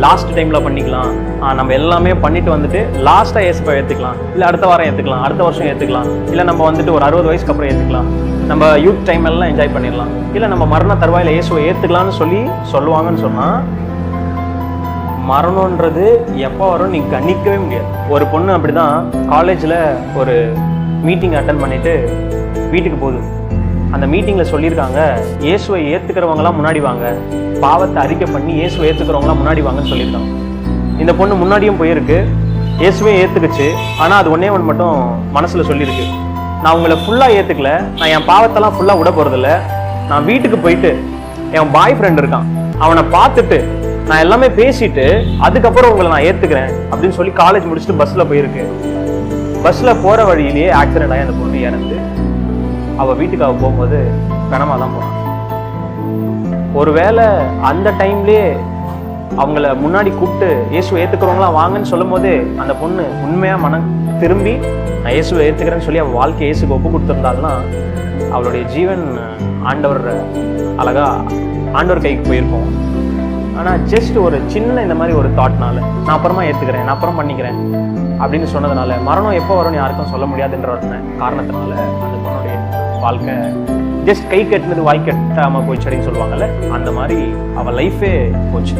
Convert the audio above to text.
Last டைமில் பண்ணிக்கலாம், நம்ம எல்லாமே பண்ணிட்டு வந்துட்டு லாஸ்ட்டாக ஏசப்பா ஏற்றுக்கலாம், இல்லை அடுத்த வாரம் ஏற்றுக்கலாம், அடுத்த வருஷம் ஏற்றுக்கலாம், இல்லை நம்ம வந்துட்டு ஒரு 60 வயசுக்கு அப்புறம் ஏற்றுக்கலாம், நம்ம யூத் டைம் எல்லாம் என்ஜாய் பண்ணிடலாம், இல்லை நம்ம மரண தருவாயில் இயேசுவை ஏற்றுக்கலாம்னு சொல்லுவாங்கன்னு சொன்னால், மரணன்றது எப்போ வரும் நீ கணிக்கவே முடியாது. ஒரு பொண்ணு அப்படிதான் காலேஜில் ஒரு மீட்டிங் அட்டன் பண்ணிட்டு வீட்டுக்கு போகுது. அந்த மீட்டிங்கில் சொல்லியிருக்காங்க, இயேசுவை ஏற்றுக்கிறவங்களாம் முன்னாடி வாங்க, பாவத்தை அறிக்கை பண்ணி இயேசுவை ஏற்றுக்கிறவங்களாம் முன்னாடி வாங்கன்னு சொல்லியிருக்காங்க. இந்த பொண்ணு முன்னாடியும் போயிருக்கு, இயேசுவே ஏற்றுக்குச்சு. ஆனால் அது ஒன்றே ஒன்று மட்டும் மனசில் சொல்லியிருக்கு, நான் உங்களை ஃபுல்லாக ஏற்றுக்கல, நான் என் பாவத்தெல்லாம் ஃபுல்லாக விட போகிறதில்ல, நான் வீட்டுக்கு போயிட்டு என் பாய் ஃப்ரெண்ட் இருக்கான் அவனை பார்த்துட்டு நான் எல்லாமே பேசிட்டு அதுக்கப்புறம் உங்களை நான் ஏற்றுக்கிறேன் அப்படின்னு சொல்லி காலேஜ் முடிச்சுட்டு பஸ்ஸில் போயிருக்கு. பஸ்ஸில் போகிற வழியிலேயே ஆக்சிடென்ட் ஆகி அந்த பொண்ணு இறந்து அவள் வீட்டுக்கு போகும்போது கனமாக தான் போனான். ஒருவேளை அந்த டைம்லேயே அவங்கள முன்னாடி கூப்பிட்டு இயேசுவை ஏற்றுக்கிறவங்களாம் வாங்கன்னு சொல்லும் போது அந்த பொண்ணு உண்மையாக மனம் திரும்பி நான் இயேசுவை ஏற்றுக்கிறேன்னு சொல்லி அவள் வாழ்க்கை இயேசுக்கு ஒப்பு கொடுத்துருந்தாள்னா அவளுடைய ஜீவன் ஆண்டவர் கைக்கு போயிருக்கும். ஆனால் ஜஸ்ட் ஒரு சின்ன இந்த மாதிரி ஒரு தாட்னால நான் அப்புறமா ஏற்றுக்கிறேன், நான் அப்புறம் பண்ணிக்கிறேன் அப்படின்னு சொன்னதுனால மரணம் எப்போ வரும்னு யாருக்கும் சொல்ல முடியாதுன்ற காரணத்தினால அந்த பொண்ணுடைய வாழ்க்கை ஜஸ்ட் கை கட்டினது வாய் கட்டாமல் போச்சு அப்படின்னு சொல்லுவாங்கல்ல, அந்த மாதிரி அவள் லைஃபே போச்சு.